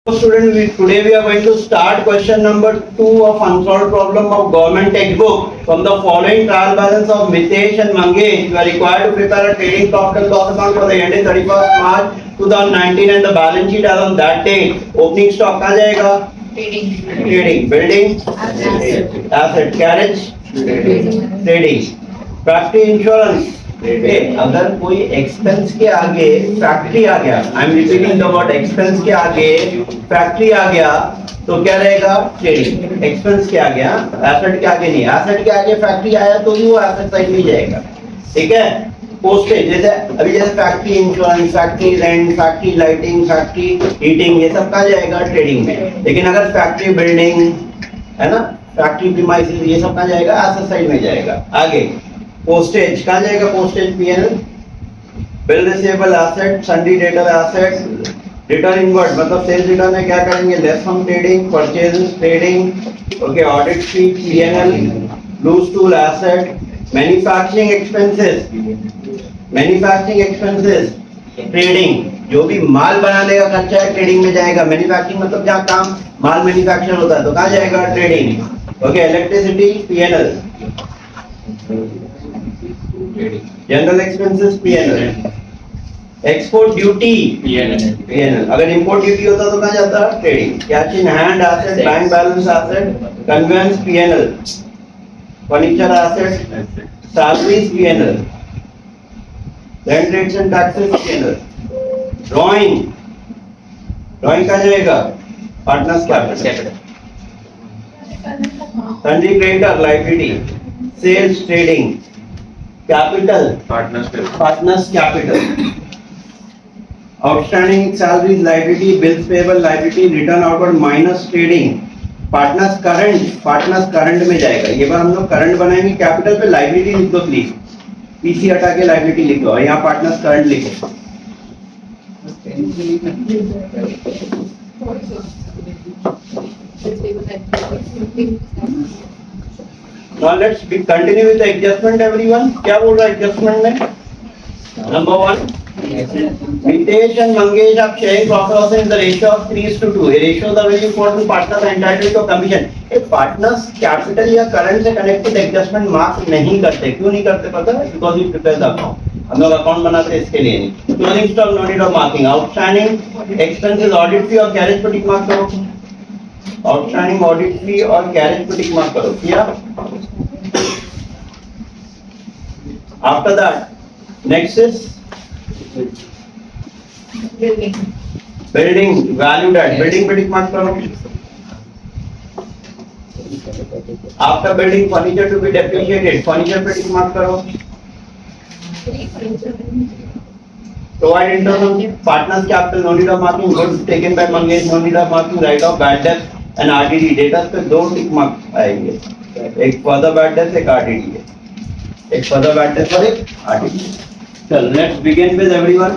Today we are going to start question number 2 of unsolved problem of government textbook. From the following trial balance of Mitesh and Mangesh, you are required to prepare a trading profit and loss account for the ending 31st March 2019 and the balance sheet as on that date. Opening stock कहाँ जाएगा? Trading. Building? Asset. Carriage? Trading. Factory insurance? अगर कोई expense के आगे factory आ गया, I am repeating the word, expense के आगे factory आ गया तो क्या रहेगा? ट्रेडिंग. एक्सपेंस के आगे, एसेट के आगे नहीं, एसेट के आगे फैक्ट्री आया तो ही वो एसेट साइड में जाएगा. ठीक है. पोस्टेज जैसे factory insurance, factory rent, factory lighting, factory heating, ये सब कहाँ जाएगा? ट्रेडिंग में. लेकिन अगर फैक्ट्री बिल्डिंग है ना, फैक्ट्री प्रीमाइसेस, ये सब कहाँ जाएगा? एसेट साइड में जाएगा. आगे पोस्टेज कहाँ जाएगा? Postage PL. Bill receivable asset, sundry debtor asset, return inward मतलब सेल्स रिटर्न है, क्या करेंगे? Less from trading, purchases trading, okay, audit sheet PNL, loose tool asset, manufacturing expenses trading. जो भी माल बनाने का खर्चा है ट्रेडिंग में जाएगा. मैन्युफैक्चरिंग मतलब जहाँ काम माल मैन्युफैक्चर होता है तो कहाँ जाएगा? Trading. Okay, electricity PNL, general expenses PNL, export duty PNL. अगर इंपोर्ट ड्यूटी होता तो कहाँ जाता? Trading. Cash in hand asset, bank balance asset, conveyance PNL, furniture asset, salaries PNL, rent rates and taxes PNL. Drawing कहाँ जाएगा? Partners capital. Sundry creditor liability, sales trading, capital partners capital, outstanding salaries liability, bills payable liability, return outward minus trading. Partners current में जाएगा. ये बार हम लोग current बनाएंगे. Capital पे liability लिख दो प्लीज, पीसी हटा के लायबिलिटी लिख दो और यहाँ पार्टनर्स करंट लिखो. Now let's continue with the adjustment everyone. क्या बोल रहा है adjustment में? Number 1, Mitesh and Mangesh are sharing profit loss in the ratio of 3:2. A ratio is very important. Partners are entitled to commission. एक partners capital या current से connected adjustment mark नहीं करते. क्यों नहीं करते पता है? Because we prepare the account. हम लोग अकाउंट बनाते हैं इसके लिए नहीं. Closing stock no need of marking. Outstanding expenses audit fee और carriage पर टिक मार्क करो. आउटस्टैंडिंग ऑडिट फी और कैरेज को टिक मार्क करो. किया? After that next is building value add. Building पे टिक मार्क करो. After building furniture to be depreciated, furniture पे टिक मार्क करो. Provide internal partners capital no need of marking. Goods taken by Mangesh no need of marking. Write off bad debt and RDD. Data पे 2 tick mark आएंगे. एक further bad debt, एक RDD है. एक further bad debt और एक RDD. चलो let's begin with everyone.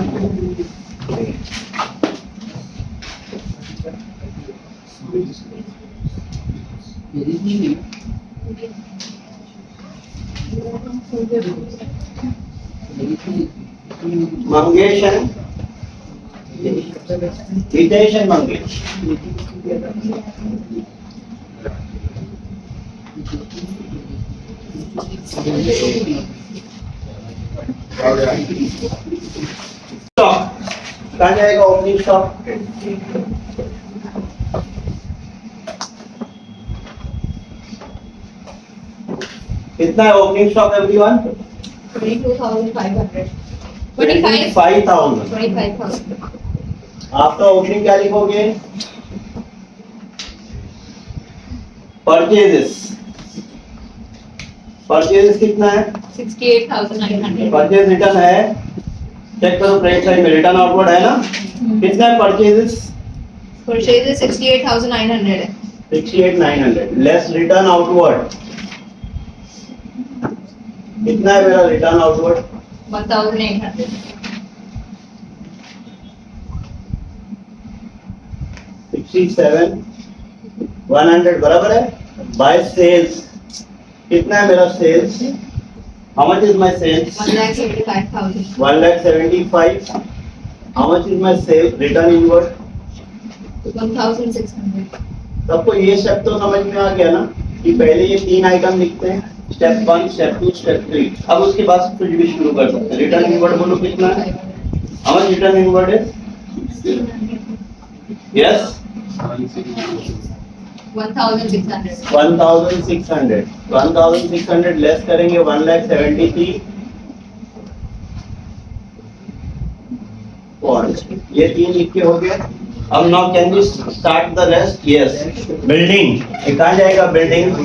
Mangesh and Mitesh and Mangesh. Stock कहाँ जाएगा? Opening stock. कितना है ओपनिंग स्टॉक एवरीवन? 22,500. 25,000. आपका ओपनिंग क्या लिखोगे? परचेजेस कितना है? 68,900. परचेज रिटर्न है, चेक करो क्रेडिट साइड में. रिटर्न आउटवर्ड है ना. कितना है परचेजेस? Purchases 68,900 है. 68,900 लेस रिटर्न आउटवर्ड. कितना है मेरा रिटर्न आउटवर्ड? 1,800. 67,100 बराबर है. बाय सेल्स कितना है मेरा sales? How much is my sales? 1,75,000. 1,75,000. How much is my sales? Return inward 1600. सबको ये स्टेप तो समझ में आ गया ना कि पहले ये 3 आइटम लिखते हैं, स्टेप 1, स्टेप 2, स्टेप 3। अब उसके बाद कुछ भी शुरू कर सकते हैं। रिटर्न इनवर्ड बोलो कितना है? हाउ मच रिटर्न इनवर्ड है? यस 1600. 1600। 1600 लेस करेंगे 1,73,000। ये 3 लिख के हो गया। अब now can we start the rest? Yes. Building, ये कहाँ जाएगा बिल्डिंग?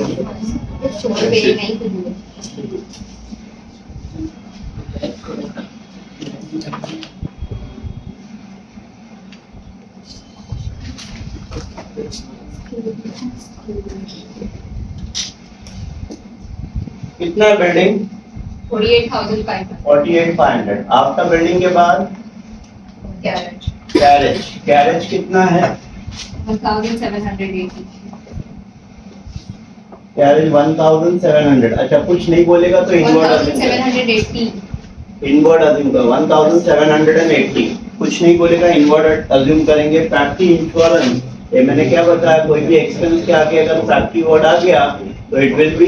कितना है बिल्डिंग? 48,500. 48,500। आफ्टर बिल्डिंग के बाद Carriage. कैरेज, कैरेज कितना है? 1,780. कैरेज 1,700। अच्छा कुछ नहीं बोलेगा तो इनवर्ड अज्यूम 1,780. इनवर्ड अज्यूम कर 1,780। कुछ नहीं बोलेगा इनवर्ड अज्यूम करेंगे। फैक्ट्री इंश्योरेंस, ये मैंने क्या बताया, कोई भी एक्सपेंस के आगे अगर फैक्ट्री वर्ड आ गया तो इट विल बी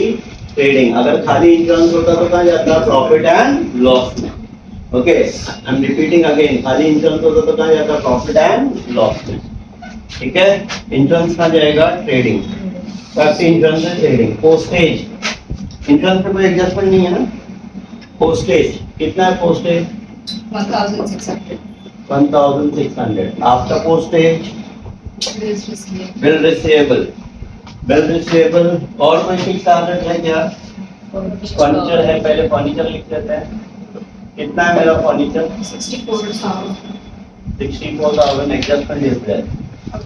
ट्रेडिंग। अगर खाली इंश्योरेंस होता तो कहाँ जाता? प्रॉफिट एंड लॉस में। Okay, I am repeating again, खाली इंश्योरेंस होता तो कहाँ जाता? प्रॉफिट एंड लॉस में। ठीक है, इंश्योरेंस कहाँ जाएगा? ट्रेडिंग। फैक्ट्री इंश्योरेंस है ट्रेडिंग। पोस्टेज, इंश्योरेंस में कोई एडजस्टमेंट नहीं है ना। पोस्टेज कितना है? Postage 1,600. 1,600। After postage Bills received. Bill receivable, bill receivable. और कोई फिक्स टारगेट है क्या? फर्नीचर है, पहले फर्नीचर लिख लेते हैं। कितना है मेरा फर्नीचर? 64,000. 64,000 एडजस्टमेंट देते हैं।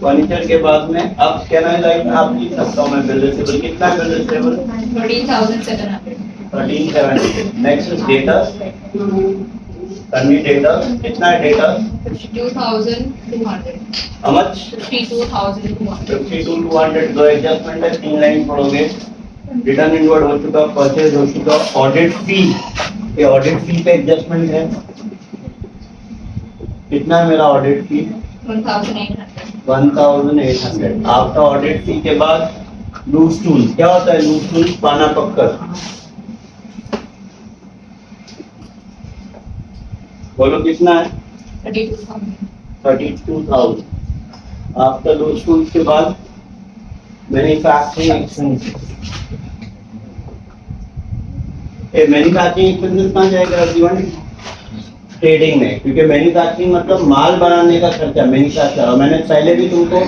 फर्नीचर के बाद में अब कहना है लाइक आप लिख सकता हूँ मैं बिल रिसीवेबल। कितना है bill receivable? 13,700. 13,700। Next is data, Sunny data. कितना है डेटा? 52,200. How much? 52,200. 52,200। दो एडजस्टमेंट है, 3 लाइन पढ़ोगे। रिटर्न इनवर्ड हो चुका, परचेज हो चुका। ऑडिट फी, ये ऑडिट फी पे एडजस्टमेंट है। कितना है मेरा ऑडिट फी? 1,800. 1,800। आफ्टर ऑडिट फी के बाद लूज टूल, क्या होता है लूज टूल? पाना पक्कर। बोलो कितना है? 32,000. 32,000। आफ्टर लूज टूल के बाद मैन्युफैक्चरिंग एक्सपेंसेस। ये मैन्युफैक्चरिंग एक्सपेंसेस कहाँ जाएगा जीवन? ट्रेडिंग में, क्योंकि मैन्युफैक्चरिंग मतलब माल बनाने का खर्चा। मैन्युफैक्चर, और मैंने पहले भी तुमको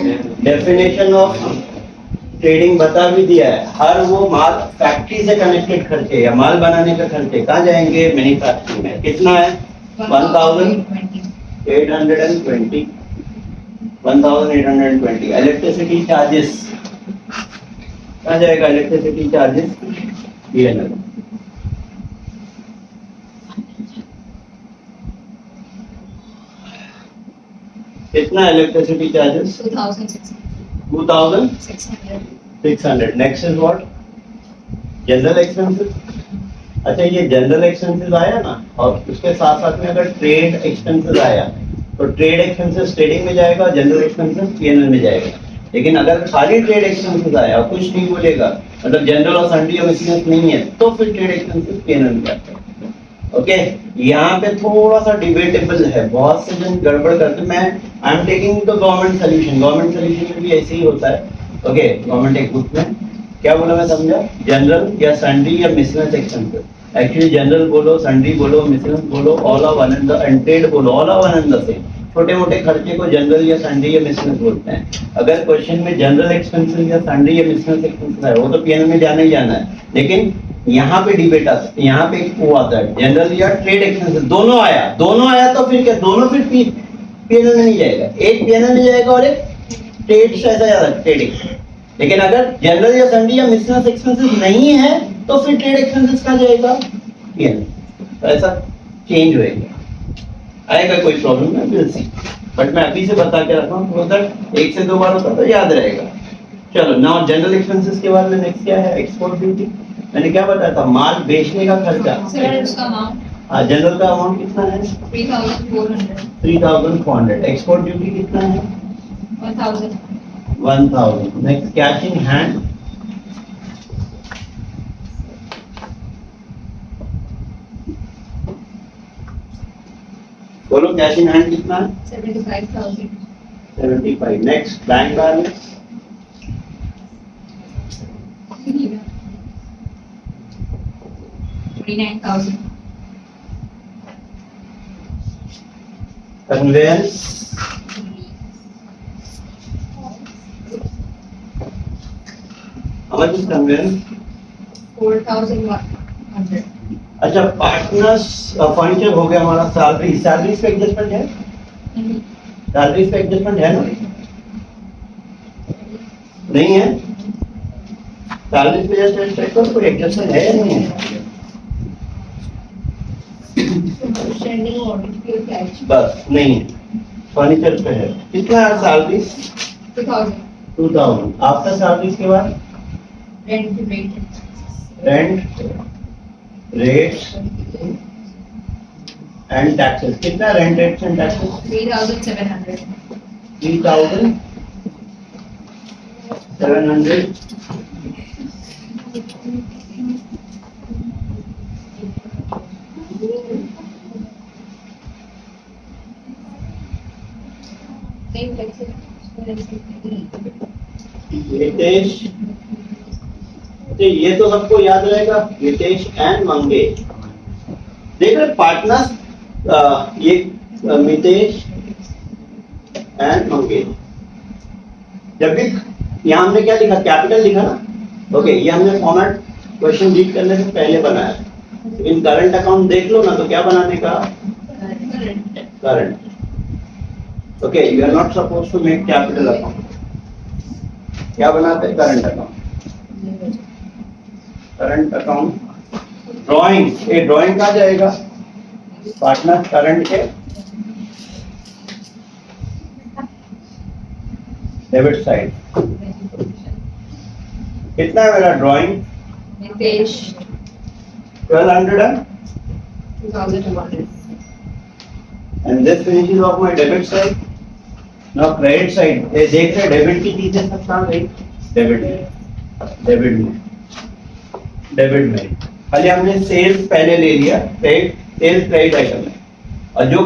डेफिनेशन ऑफ ट्रेडिंग बता भी दिया है। हर वो माल फैक्ट्री से कनेक्टेड खर्चे या माल बनाने का खर्चे कहाँ जाएंगे? मैन्युफैक्चरिंग में। कितना है? 1,820. 1,820। 1,820। इलेक्ट्रिसिटी चार्जेस कहाँ जाएगा? Electricity charges PNL. कितना electricity charges? 2,600. 2,600। Next is what? General expenses. अच्छा ये जनरल एक्सपेंसेस आया ना, और उसके साथ साथ में अगर ट्रेड एक्सपेंसेस आया तो ट्रेड एक्सपेंसेस ट्रेडिंग में जाएगा, जनरल एक्सपेंसेस पीएनएल में जाएगा। लेकिन अगर खाली ट्रेड एक्सपेंसेस आया और कुछ नहीं बोलेगा, मतलब जनरल और सन्ड्री और मिसलेनियस नहीं है, तो फिर ट्रेड एक्सपेंसेस पीएनएल में जाता है। ओके, यहाँ पे थोड़ा सा डिबेटेबल है, बहुत से जन गड़बड़ करते हैं। मैं I am taking the government solution. Government solution में भी ऐसे ही होता है। ओके, गवर्नमेंट एक बुक में क्या बोला मैं समझा? जनरल या सन्ड्री या मिसलेनियस एक्सपेंसेस। एक्चुअली जनरल बोलो, सन्ड्री बोलो, मिसलेनियस बोलो, all are one and the, and trade बोलो, all are one and the same. छोटे मोटे खर्चे को जनरल या सन्ड्री या मिसलेनियस बोलते हैं। अगर क्वेश्चन में जनरल एक्सपेंसेस या सन्ड्री या मिसलेनियस एक्सपेंसेस है, वो तो पीएनएल में जाना ही जाना है। लेकिन यहाँ पे डिबेट आता है, यहाँ पे वो आता है जनरल या ट्रेड एक्सपेंसेस। दोनों आया तो फिर क्या? दोनों फिर पीएनएल में नहीं जाएगा। एक पीएनएल में जाएगा और एक ट्रेड से ऐसा जाएगा ट्रेडिंग। लेकिन अगर जनरल या सन्ड्री या मिसलेनियस एक्सपेंसेस नहीं है तो फिर ट्रेड एक्सपेंसेस कहाँ जाएगा? पीएनएल। तो ऐसा चेंज होएगा। आएगा कोई प्रॉब्लम है विल सी, बट मैं अभी से बता के रखा हूँ, तो दैट एक से दो बार होता तो याद रहेगा। चलो नाउ जनरल एक्सपेंसेस के बाद में नेक्स्ट क्या है? Export duty. मैंने क्या बताया था? माल बेचने का खर्चा। Sir, उसका amount हाँ, जनरल का अमाउंट कितना है? 3,400. 3,400। एक्सपोर्ट ड्यूटी कितना है? 1000. 1000. Next, cash in hand. बोलो कैश इन हैंड कितना है? 75,000. 75. Next, bank balance. 29,000. Conveyance. How much is conveyance? 4,100. अच्छा, पार्टनर्स फर्नीचर हो गया हमारा. सैलरी, सैलरीज पे एडजस्टमेंट है? सैलरीज पे एडजस्टमेंट है ना? नहीं है? सैलरीज पे जस्ट चेक करो, कोई एडजस्टमेंट है या नहीं है? Standing order to cash. बस नहीं है. फर्नीचर पे है. कितना है सैलरी? 2,000. 2000. आफ्टर सैलरीज के बाद Rent rate. Rent, rates and taxes. कितना rent, rates and taxes? 3,700. 3,700. Same taxes. Hitesh, तो ये तो सबको याद रहेगा. हितेश एंड मंगेश. देख रहे पार्टनर्स, ये मितेश एंड मंगेश. जब भी यहाँ हमने क्या लिखा, कैपिटल लिखा ना. ओके, ये हमने फॉर्मेट क्वेश्चन रीड करने से पहले बनाया. इन करंट अकाउंट देख लो ना, तो क्या बनाने का? Current. Okay, you are not suppose to make capital account. क्या बनाते हैं? Current account. Current account. Drawing, ये ड्राइंग कहाँ जाएगा? पार्टनर करंट के डेबिट साइड. कितना है मेरा ड्राइंग? Nitesh. 1200 है. 2,200. And this finishes off my debit side. Now credit side. ये देख रहे डेबिट की चीजें सब कहाँ गई? डेबिट में. डेबिट में. डेबिट में खाली हमने सेल्स पहले ले लिया. सेल्स क्रेडिट आइटम है, और जो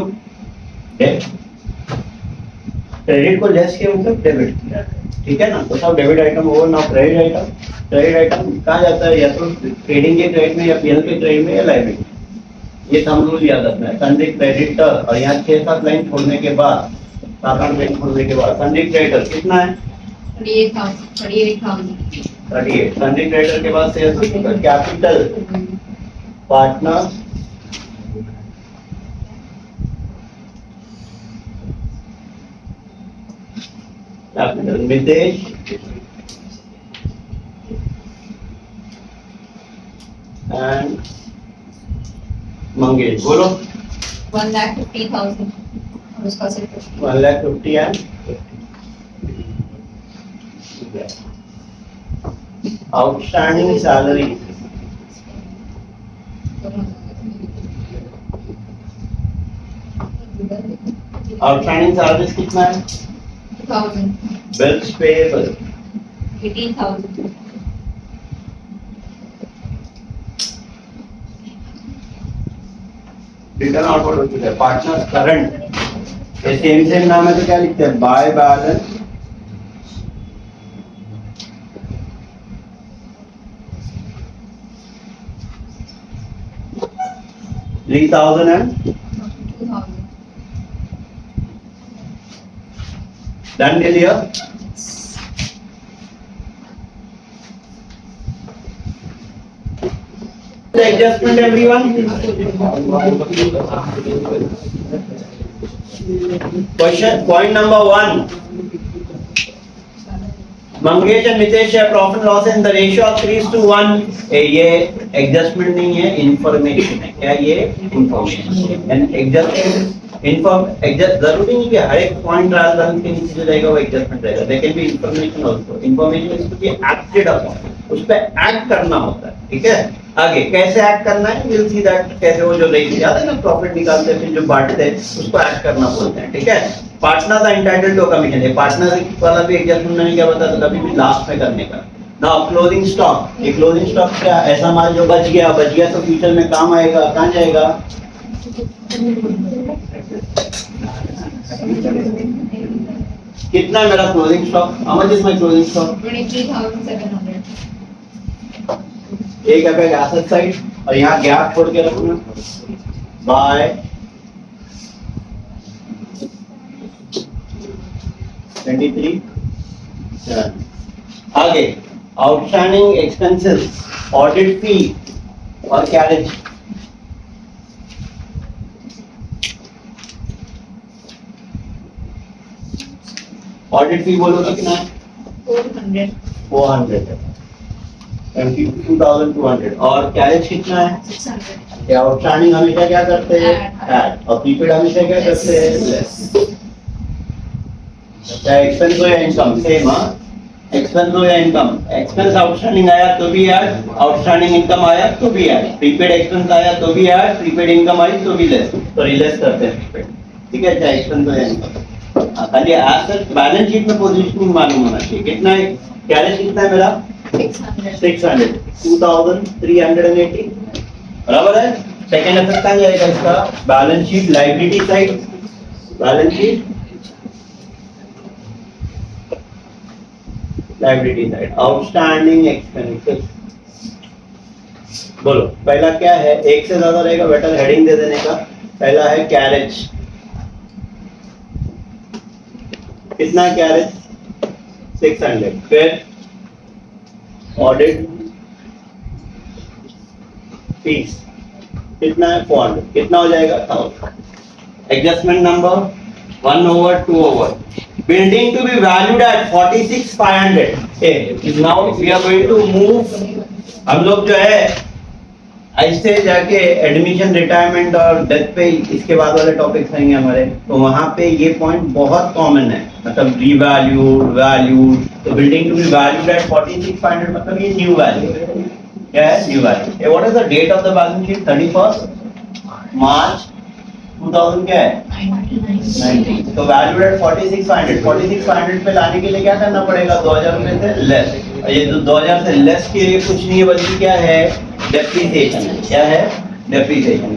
क्रेडिट को लेस किया मतलब डेबिट किया. ठीक है ना? तो सब डेबिट आइटम हो. ना क्रेडिट आइटम. क्रेडिट आइटम कहाँ जाता है? या तो ट्रेडिंग के क्रेडिट में, या पीएल के क्रेडिट में, या लाइबिलिटी. ये थंब रूल याद रखना है. संडे क्रेडिटर, और यहाँ 6-7 लाइन छोड़ने के बाद, 7-8 लाइन छोड़ने के बाद संडे क्रेडिटर कितना है? 38,000. 38. संडे क्रेडिटर के बाद sales capital partner capital Mitesh and Mangesh. बोलो. 1,50,000. और उसका सिर्फ 1,50,000 and outstanding salary. Outstanding salaries कितना है? 2,000. Bills payable 18,000. रिटर्न आउटवर्ड हो चुका है. पार्टनर्स करंट, ये सेम नाम है तो क्या लिखते हैं? By balance. $3,000 and 2,000. done till here. The adjustment everyone. Question point number 1. Mangesh and Mitesh share profit and loss in the ratio of 3:1. ये adjustment नहीं है, information है. क्या ये? Information. And adjust जरूरी नहीं कि हर एक point ट्रायल बैलेंस के नीचे जो जाएगा वो adjustment रहेगा. There can be information also. Information is to be acted upon. उस पे act करना होता है. ठीक है? आगे कैसे ऐड करना है, विल सी दैट कैसे वो जो रेट याद है ना प्रॉफिट निकालते हैं फिर जो बांटते हैं उसको ऐड करना बोलते हैं, ठीक है। पार्टनर था एंटाइटल्ड टू कमीशन है, पार्टनर वाला भी एडजस्टमेंट मैंने क्या बताया था, कभी भी लास्ट में करने का। नाउ क्लोजिंग स्टॉक, ये क्लोजिंग स्टॉक क्या, ऐसा माल जो बच गया तो फ्यूचर में काम आएगा, कहाँ जाएगा? कितना है मेरा closing stock, how much is my closing stock? 23,700. एक है एसेट साइड और यहाँ गैप छोड़ के रखना बाय 23. आगे आउटस्टैंडिंग एक्सपेंसेस, ऑडिट फी और कैरेज। ऑडिट फी बोलो कितना है? 400. 400 है, 22,200। और कैरेज कितना है? 600. क्या आउटस्टैंडिंग हमेशा क्या करते हैं? ऐड। और प्रीपेड हमेशा क्या करते हैं? लेस। चाहे एक्सपेंस हो या इनकम सेम, हाँ एक्सपेंस हो या इनकम, एक्सपेंस आउटस्टैंडिंग आया तो भी ऐड, आउटस्टैंडिंग इनकम आया तो भी ऐड, प्रीपेड एक्सपेंस आया तो भी ऐड, प्रीपेड इनकम आई तो भी लेस, तो रिलेस करते हैं प्रीपेड, ठीक है, चाहे एक्सपेंस हो या इनकम। खाली एसेट बैलेंस शीट में पोजीशनिंग मालूम होना चाहिए। कितना है कैरेज, कितना है मेरा? 600. 600, 2380, बराबर है। सेकेंड एसेट कहाँ जाएगा इसका? Balance sheet liability side, balance sheet liability side, outstanding expenses. बोलो पहला क्या है, एक से ज्यादा रहेगा बेटर हेडिंग दे देने का। पहला है कैरेज, कितना है कैरेज? 600। फिर ऑडिट फीस कितना है? 400, कितना हो जाएगा? 1000। Adjustment number 1/2/. Building to be valued at 46,500. Okay, now we are going to move. हम लोग जो है ऐसे जाके एडमिशन, रिटायरमेंट और डेथ पे इसके बाद वाले टॉपिक्स आएंगे हमारे, तो वहां पे ये पॉइंट बहुत कॉमन है, मतलब रीवैल्यूड, वैल्यूड। तो building to be valued at 46,500 मतलब ये न्यू वैल्यू क्या है? New value. What is the date of the balance sheet? 31 March 2000 क्या है? 90। तो वैल्यूड एट 46,500, 46,500 पे लाने के लिए क्या करना पड़ेगा? 2000 रुपए से लेस। और ये जो 2000 से लेस के लिए कुछ नहीं है बल्कि क्या है? डेप्रिसिएशन। क्या है? डेप्रिसिएशन।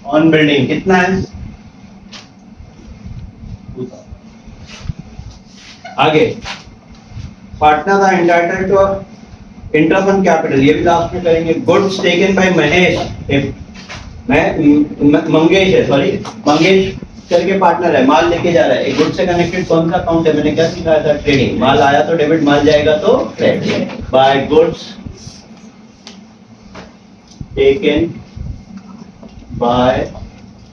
ऑन बिल्डिंग कितना है? आगे पार्टनर था entitled to interest on capital, ये भी लास्ट में करेंगे। Goods taken by Mahesh, Mangesh है, सॉरी मंगेश करके पार्टनर है, माल लेके जा रहा है। एक गुड से कनेक्टेड कौन सा अकाउंट है? मैंने क्या सिखाया था? ट्रेडिंग। माल आया तो डेबिट, माल जाएगा तो credit. By goods taken by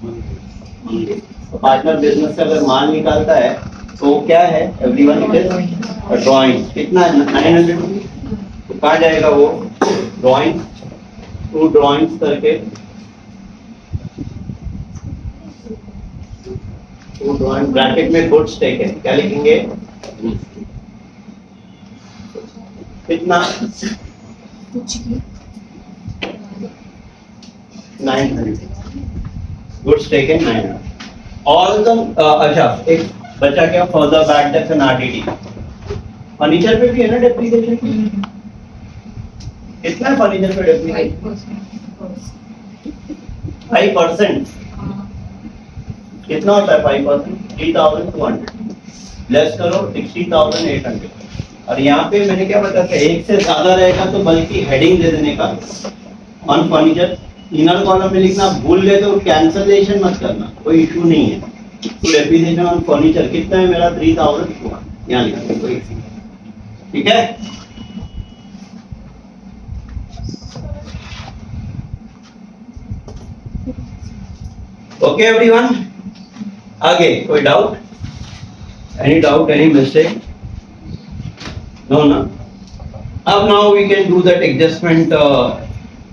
Mangesh. Partner business से अगर माल निकालता है तो क्या है? Everyone it is drawing. कितना है? 900 रुपीज। तो कहाँ जाएगा वो? ड्राइंग, 2 ड्राइंग्स करके 2 ड्राइंग ब्रैकेट में गुड्स टेकन, क्या लिखेंगे? कितना? 900। Goods taken 900। ऑल द अच्छा एक बचा क्या? Further bad debts and RDD. Furniture पे भी है ना डेप्रिसिएशन? कितना है फर्नीचर पे डेप्रिसिएशन? 5%। कितना होता है 5%? 3,200। लेस करो 60,800। और यहाँ पे मैंने क्या बताया था, एक से ज्यादा रहेगा तो बल्कि हेडिंग दे देने का ऑन फर्नीचर। इनर कॉलम में लिखना भूल गए तो कैंसलेशन मत करना, कोई इशू नहीं है। तो डेप्रिसिएशन ऑन फर्नीचर कितना है मेरा? 3,000 यहाँ लिखा, कोई ठीक है। ओके एवरीवन, आगे कोई doubt? Any doubt, any mistake? No ना? अब now we can do that adjustment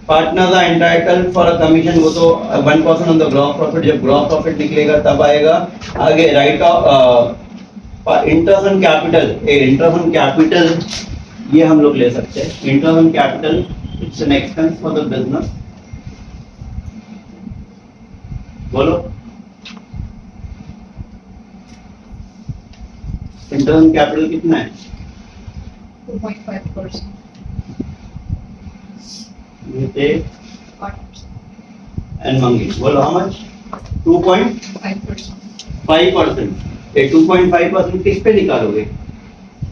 partners are entitled for a commission, वो तो 1% ऑन द ग्रॉस प्रॉफिट, जब ग्रॉस प्रॉफिट निकलेगा तब आएगा। आगे write off interest on capital, interest on capital ये हम लोग ले सकते हैं। Interest on capital it's an expense for the business. बोलो इंटरेस्ट ऑन कैपिटल कितना है? 2.5%. एंड मंगी बोलो हाउ मच? 2.5%। 5%. ये 2.5% किस पे निकालोगे?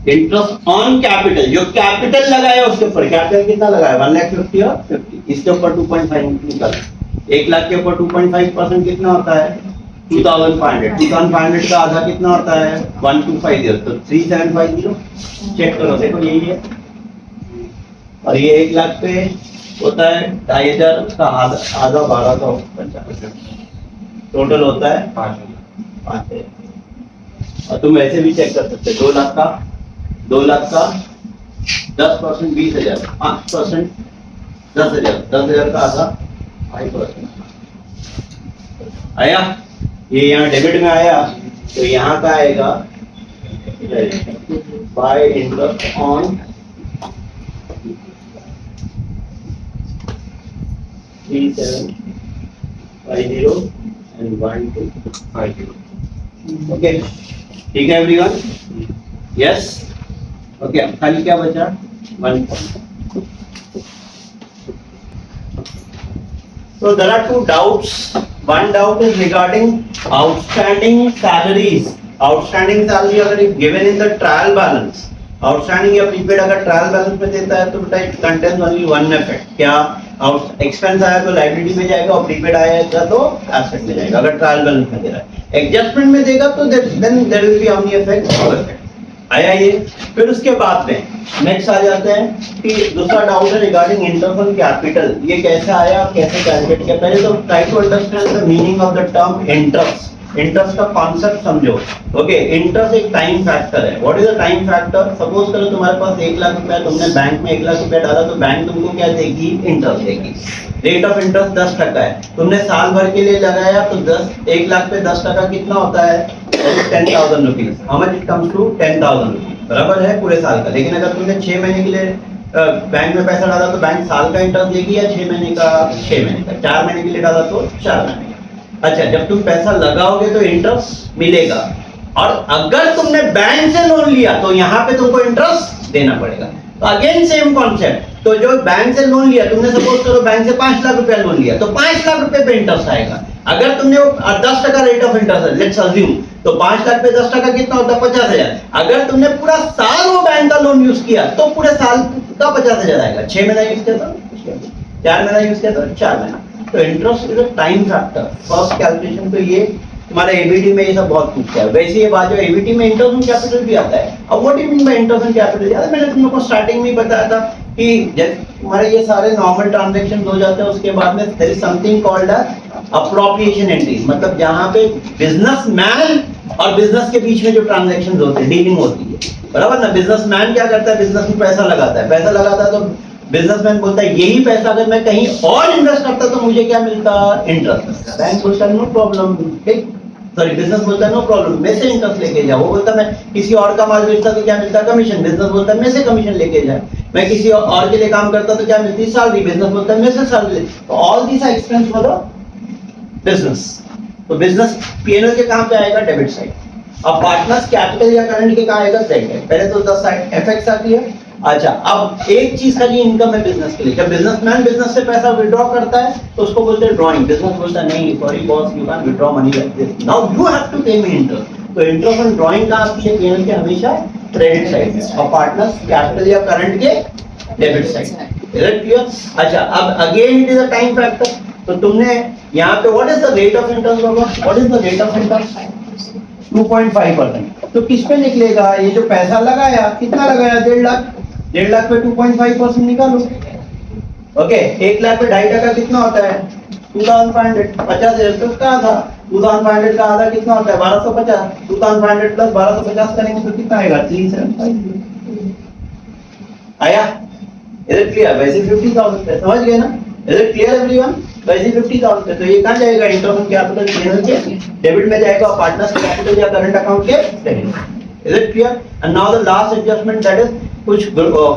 इंटरेस्ट ऑन कैपिटल, जो कैपिटल लगाया उसके ऊपर। कैपिटल कितना लगाया? 1,50,000 और 50, इसके ऊपर 2.5 निकालो। 1 लाख के ऊपर 2.5% कितना होता है? 2,500। 2,500 का आधा कितना होता है? 1,250, तो 3,750। चेक करो, देखो यही है। और ये 1 लाख पे होता है 2,500 का आधा 1,250, टोटल होता है 5,000। और तुम ऐसे भी चेक कर सकते, 2 लाख का 10% 20,000, 5% 10,000, 10,000 का आधा 5%। आया? ये यहाँ डेबिट में आया, तो यहाँ का आएगा bye interest on 3,750 and 1,250। Okay, ठीक है एवरीवन? Yes, okay. अब खाली क्या बचा? 1 point। So there are 2 doubts. One doubt is regarding outstanding salaries. Outstanding salary अगर given in the trial balance, outstanding या prepaid अगर trial balance में देता है तो बेटा it contains only one effect। क्या? एक्सपेंस आया तो लाइबिलिटी में जाएगा, और प्रीपेड आएगा तो एसेट में जाएगा अगर ट्रायल बैलेंस में दे रहा है। एडजस्टमेंट में देगा तो then there will be only effect of effect. आया ये? फिर उसके बाद में नेक्स्ट आ जाते हैं कि दूसरा डाउट है रिगार्डिंग इंटरेस्ट ऑन कैपिटल। ये कैसे आया, कैसे कैलकुलेट किया? पहले तो try to understand the meaning of the term interest. Interest का कॉन्सेप्ट समझो। ओके, इंटरेस्ट एक टाइम फैक्टर है। What is the time factor? Suppose करो तुम्हारे पास 1 लाख रुपया, तुमने बैंक में 1 लाख रुपया डाला, तो बैंक तुमको क्या देगी? इंटरेस्ट देगी। रेट ऑफ इंटरेस्ट 10% है। तुमने साल भर के लिए लगाया तो 1 लाख पे 10% कितना होता है? 10,000 rupees. How much it comes to? 10,000 rupees, बराबर है पूरे साल का। लेकिन अगर तुमने 6 महीने के लिए बैंक में पैसा डाला तो बैंक साल का इंटरेस्ट देगी, या 6 महीने का? 6 महीने का। 4 महीने के लिए डाला तो 4 महीने का। अच्छा, जब तुम पैसा लगाओगे तो इंटरेस्ट मिलेगा, और अगर तुमने बैंक से लोन लिया तो यहाँ पे तुमको इंटरेस्ट देना पड़ेगा। तो अगेन सेम कॉन्सेप्ट। तो जो बैंक से लोन लिया, तुमने सपोज करो बैंक से 5 लाख रुपया लोन लिया, तो 5 लाख रुपए पे इंटरेस्ट आएगा। अगर तुमने वो 10% रेट ऑफ इंटरेस्ट है, लेट्स अज्यूम, तो 5 लाख पे 10% कितना होता है? 50,000। अगर तुमने पूरा साल वो बैंक का लोन यूज किया तो पूरे साल का 50,000 आएगा। 6 महीना यूज किया तो 4 महीना यूज किया तो 4 महीना। तो interest is a time factor. First calculation तो ये तुम्हारा एबीटी में ये सब बहुत पूछता है। वैसे ये बात जो एबीटी में इंटरेस्ट ऑन कैपिटल भी आता है। अब what do you mean by interest on capital? यार मैंने तुम लोग को स्टार्टिंग में ही बताया था कि जब तुम्हारे ये सारे नॉर्मल ट्रांजैक्शन हो जाते हैं, उसके बाद में there is something called appropriation entry. मतलब जहां पे बिजनेसमैन और बिजनेस के बीच में जो ट्रांजैक्शन होते हैं, डीलिंग होती है, बराबर ना? बिजनेसमैन क्या करता है? बिजनेस में पैसा लगाता है। पैसा लगाता है तो बिजनेसमैन बोलता है यही पैसा अगर मैं कहीं और इन्वेस्ट करता तो मुझे क्या मिलता? इंटरेस्ट। बैंक बोलता है नो प्रॉब्लम, ठीक? सॉरी, बिजनेस बोलता है नो प्रॉब्लम, मैं से इंटरेस्ट लेके जा। वो बोलता है मैं किसी और का माल बेचता तो क्या मिलता? कमीशन। बिजनेस बोलता है मैं से कमीशन लेके जा। मैं किसी और के लिए काम करता तो क्या मिलती? सैलरी। बिजनेस बोलता है मैं से सैलरी। तो all this are expense for the business. तो बिजनेस पीएनएल के कहां पे आएगा? Debit side. अब पार्टनर्स कैपिटल या करंट के कहां आएगा? क्रेडिट। पहले तो 10 साइड एफएक्स आती है। अच्छा, अब एक चीज खाली इनकम है बिजनेस के लिए। जब बिजनेसमैन बिजनेस से पैसा विड्रॉ करता है तो उसको बोलते हैं ड्रॉइंग। बिजनेस बोलता है नहीं, sorry boss, you can withdraw money like this, now you have to pay me interest. तो इंटरेस्ट ऑन ड्रॉइंग का आपके पीएनएल के हमेशा क्रेडिट साइड में, और पार्टनर्स कैपिटल या करंट के debit side. Is it clear? अच्छा, अब again it is a time factor. तो तुमने यहाँ पे what is the rate of interest होगा? What is the rate of interest? 2.5%। तो किस पे निकलेगा? ये जो पैसा लगाया, कितना लगाया? 1.5 लाख। 1.5 लाख पे 2.5% निकालो। ओके, 1 लाख पे 2.5% कितना होता है? 2,500। 50,000 तो उसका आधा। 2,500 का आधा कितना होता है? 1,250। 2,500 प्लस 1,250 करेंगे तो कितना आएगा? 3,750। आया? Is it clear? वैसे 50,000 पे समझ गए ना? Is it clear everyone? वैसे 50,000 है तो ये कहाँ जाएगा? इंटरनल कैपिटल चैनल के डेबिट में जाएगा और पार्टनर्स कैपिटल या करंट अकाउंट के debit. Is it clear? And now the last adjustment that is कुछ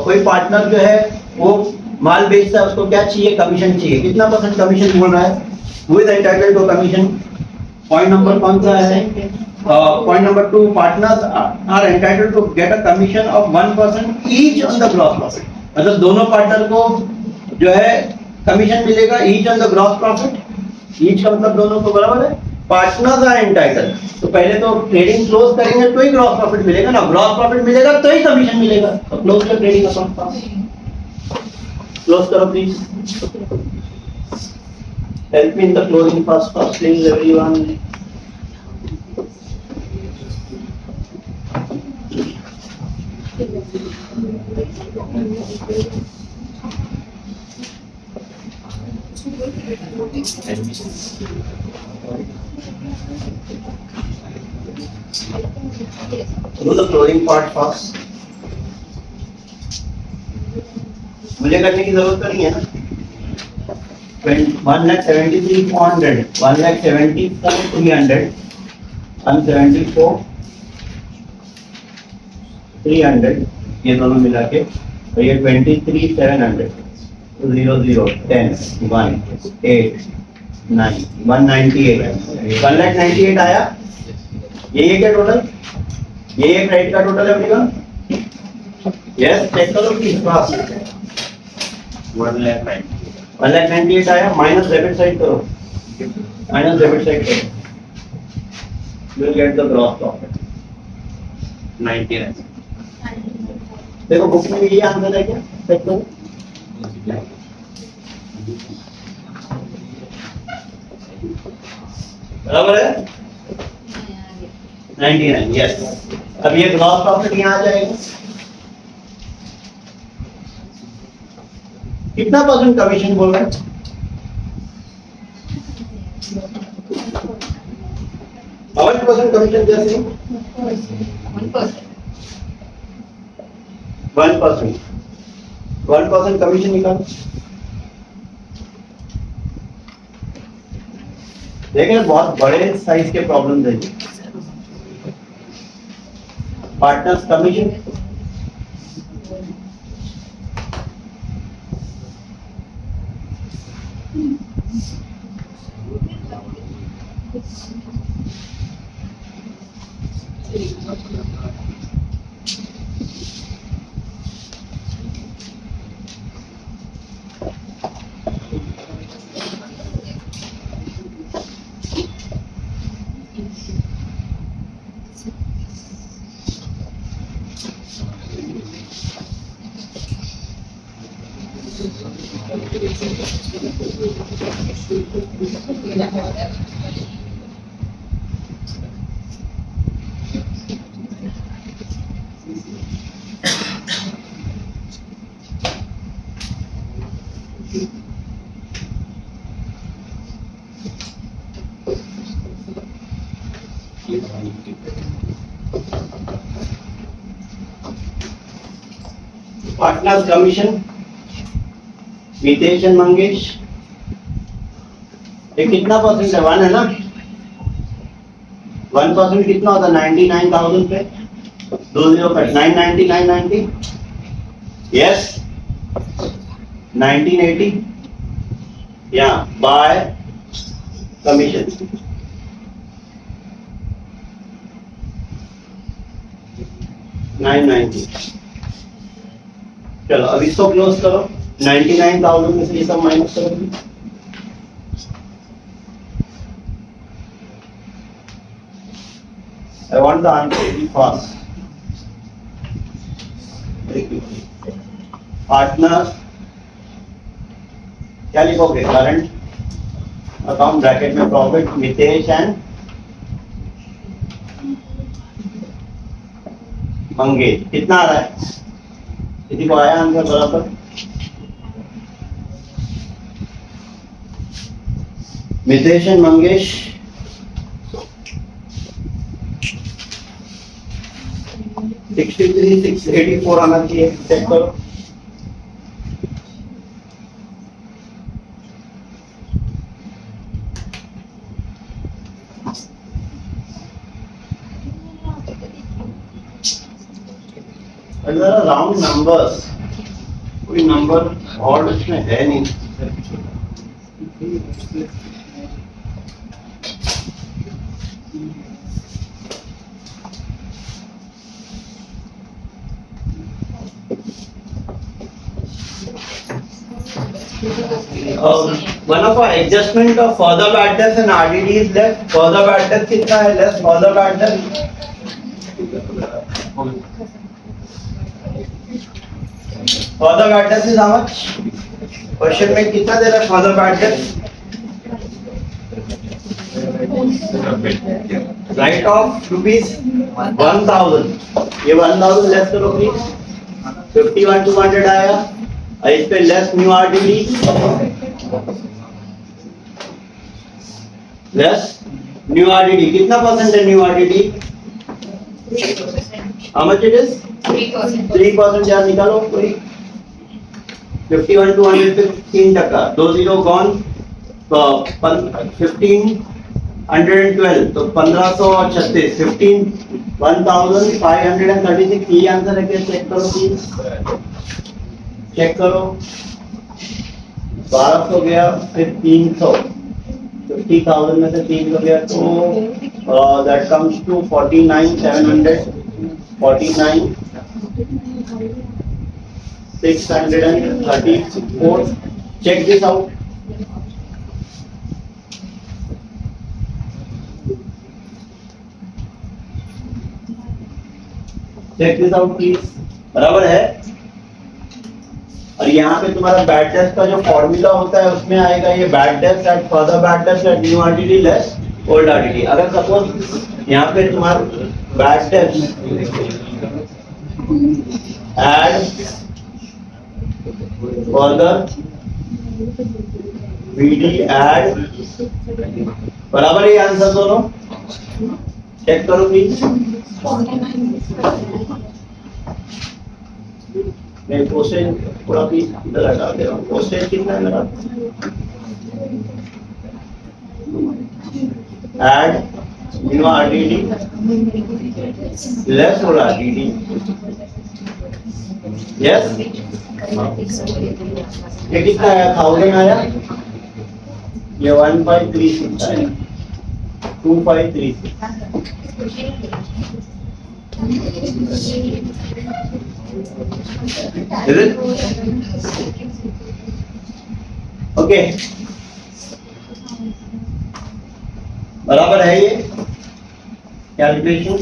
कोई पार्टनर जो है वो माल बेचता है, उसको क्या चाहिए? कमीशन चाहिए। कितना परसेंट कमीशन बोल रहा है? Who is entitled to commission? Point number कौन सा है? Point number 2, partners are entitled to get a commission of 1% each on the gross profit. मतलब दोनों पार्टनर को जो है कमीशन मिलेगा each on the gross profit. Each का मतलब दोनों को, बराबर है? पार्टनर्स आर एंटाइटल्ड, तो पहले तो ट्रेडिंग क्लोज करेंगे तो ही ग्रॉस प्रॉफिट मिलेगा ना, ग्रॉस प्रॉफिट मिलेगा तो ही कमीशन मिलेगा। तो क्लोज कर ट्रेडिंग अकाउंट, क्लोज करो please. Help me in the closing first please everyone. Do the closing part first. मुझे करने की जरूरत तो नहीं है ना। 1,73,400, 1,74,300, 1,74,300 ये दोनों मिला के, और ये 23,700, 0, 0, 10, 1, 8, 9, 198, 1,98,000 आया। ये क्या टोटल? ये क्रेडिट का टोटल है अपने? यस, चेक करो प्लीज पास। 1,98,000 आया, माइनस डेबिट साइड करो, माइनस डेबिट साइड करो, you will get the gross profit 99। देखो बुक में ये आंसर है क्या? चेक करो। बराबर है 99, यस। अब ये ग्रॉस प्रॉफिट यहाँ आ जाएगा। कितना परसेंट कमीशन बोल रहे हैं? How much percent commission they are saying? 1%. 1% commission निकालो। देखिए बहुत बड़े साइज के प्रॉब्लम है। Partners commission partners commission Mitesh and Mangesh, ये कितना परसेंट है? 1 है ना। 1% कितना होता है? 99,000 पे 2 0 पे 990, 990, यस 1980 या बाय कमीशन। चलो अब इसको क्लोज करो। 99,000 में से ये सब माइनस करो। I want the answer to be fast. Partner क्या लिखोगे? करंट अकाउंट ब्रैकेट में प्रॉफिट मितेश एंड मंगेश। कितना आ रहा है? किसी को आया आंसर बराबर? मितेश एंड मंगेश 63,684 आना चाहिए। चेक करो। जरा राउंड नंबर्स, कोई नंबर और इसमें है नहीं। One of our adjustment of further bad debts and RDD is less. Further bad debt कितना है? Less further bad debt. Further bad debt is how much? Question में कितना दे रहा है further bad debt? Write off rupees 1000. ये 1000 less करो please. 51,200 आया. और इस पे less new RDD. Less new RDD कितना परसेंट है new RDD? How much it is? 3%. 3% यार निकालो कोई. 51,200 पे 3%. 20 gone. तो 1512 तो 1536. 15,536 ये आंसर है क्या? चेक करो प्लीज. चेक करो. 1200 गया फिर 300. 50,000 में से 300 गया तो that comes to 49,700. 49,634. Check this out. Check this out please. बराबर है. और यहाँ पे तुम्हारा बैड डेब्ट का जो फॉर्मूला होता है उसमें आएगा ये बैड डेब्ट एट फर्दर बैड डेब्ट eight new RDD less old RDD. अगर सपोज यहाँ पे तुम्हारा बैड डेब्ट एड फर्दर BD एड बराबर है आंसर दोनों. चेक करो प्लीज. मैं क्वेश्चन थोड़ा भी इधर हटा दे रहा हूँ. क्वेश्चन कितना है मेरा? Add new RDD less old RDD. Yes. ये कितना आया? 1000 आया. ये 1536 आया. 2536. Is it? Okay. बराबर है ये कैलकुलेशन.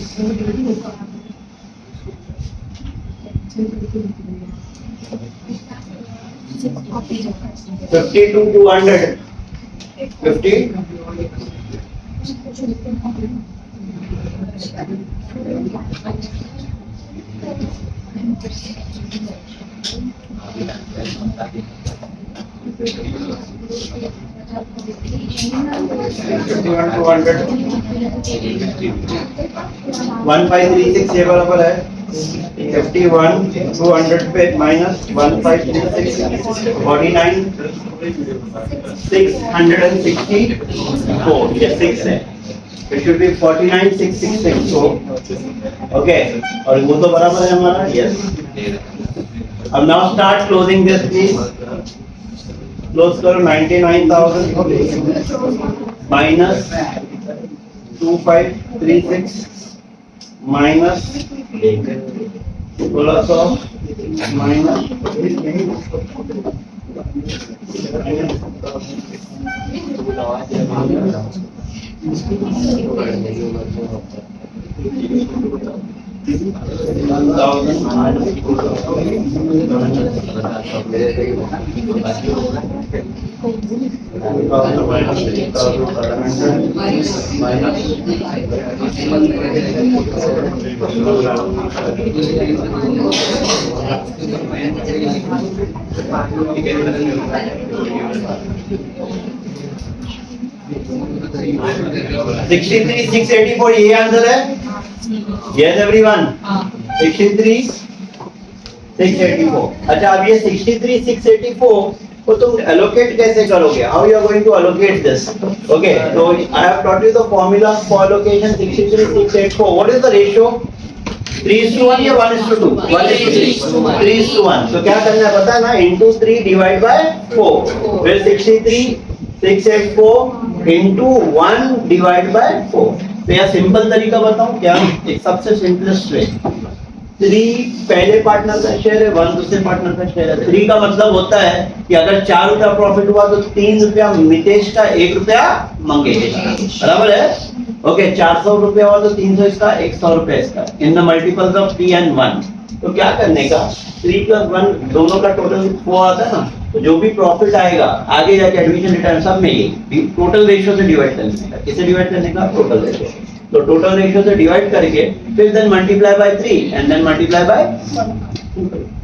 $50 to 200. 50. वन 1536 ये बराबर है 51,200 पे माइनस 1536 49,664 ये 6 है. It should be 49,666. So, okay. और वो तो बराबर है हमारा. Yes. अब now start closing this please. Close करो 99,000 minus 2536 minus 1600 minus 63,684 ये आंसर है. Yes everyone. 63,684. अच्छा अब ये 63,684 को तुम allocate कैसे करोगे? How you are going to allocate this? Okay, so I have taught you the formula for allocation 63,684. What is the ratio? 3:1 या 1:2? 1:3. 3:1. तो क्या करना है पता है ना? into 3 divide by 4. फिर 63 684 into 1 divide by 4. तो यह सिंपल तरीका बताऊं क्या? एक सबसे सिंपलेस्ट वे, 3 पहले पार्टनर का शेयर है, 1 दूसरे पार्टनर का शेयर है। 3 का मतलब होता है कि अगर 4 रुपया प्रॉफिट हुआ तो 3 रुपया मितेश का, 1 रुपया मंगेश का, बराबर है? ओके, 400 रुपया हुआ तो 300 इसका, 100 रुपया इसका, in the multiples of 3 and 1। तो क्या करने का, 3 + 1 दोनों का टोटल 4 आता है ना, तो जो भी प्रॉफिट आएगा आगे जाके एडमिशन रिटर्न सब में ये टोटल रेशियो से डिवाइड करने का। किसे डिवाइड करने का? Total ratio. तो टोटल रेशियो से डिवाइड करके फिर then multiply by 3 and then multiply by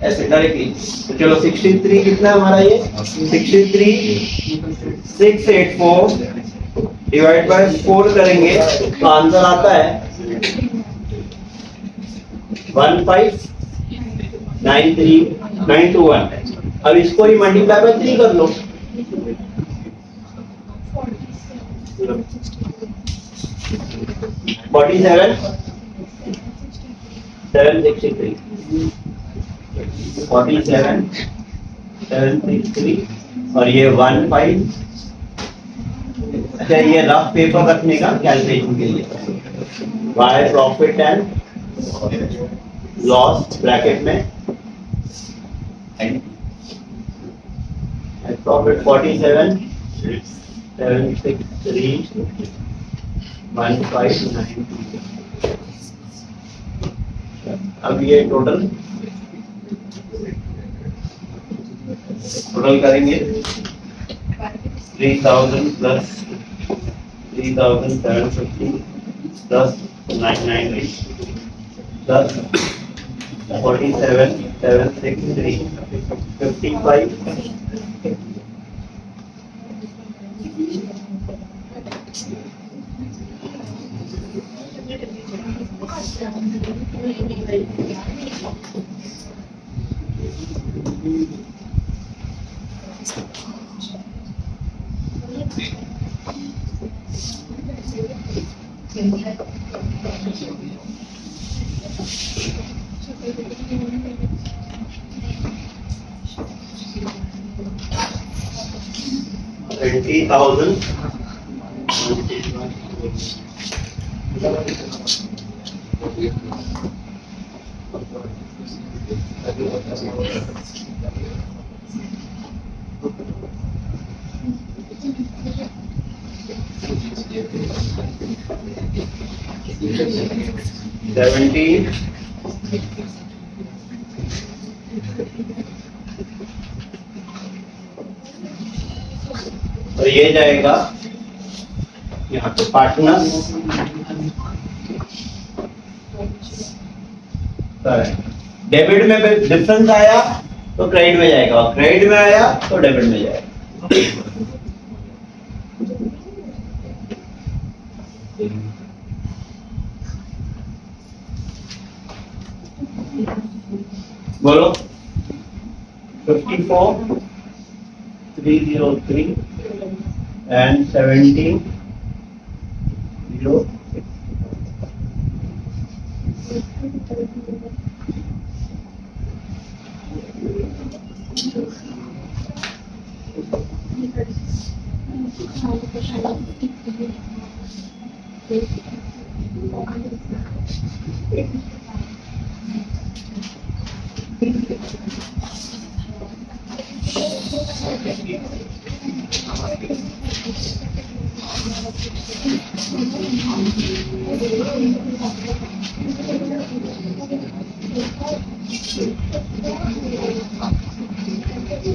ऐसे डायरेक्टली। तो चलो 63 कितना है हमारा ये? 63 684 डिवाइड बाय 4 करेंगे तो आंसर आता है 1593921। अब इसको ही मल्टीप्लाई बाय 3 कर लो। 47 763 47 763 और ये 15। अच्छा, ये रफ पेपर रखने का कैलकुलेशन के लिए। Why profit and loss bracket में प्रॉफिट 47 763 159। अब ये टोटल करेंगे 3000 प्लस 3750 प्लस 998 प्लस 47 763 55 20,000 17 और ये जाएगा यहाँ पे पार्टनर। डेबिट में डिफरेंस आया तो क्रेडिट में जाएगा, क्रेडिट में आया तो डेबिट में जाएगा। बोलो 54 303 and 17 0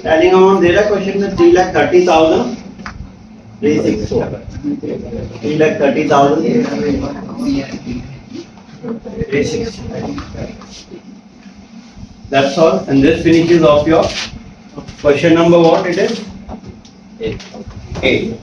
टैलिंग अमाउंट दे रहा है क्वेश्चन में 3,30,000 364 3,30,000 360। That's all, and this finishes off your question number. What it is? 8.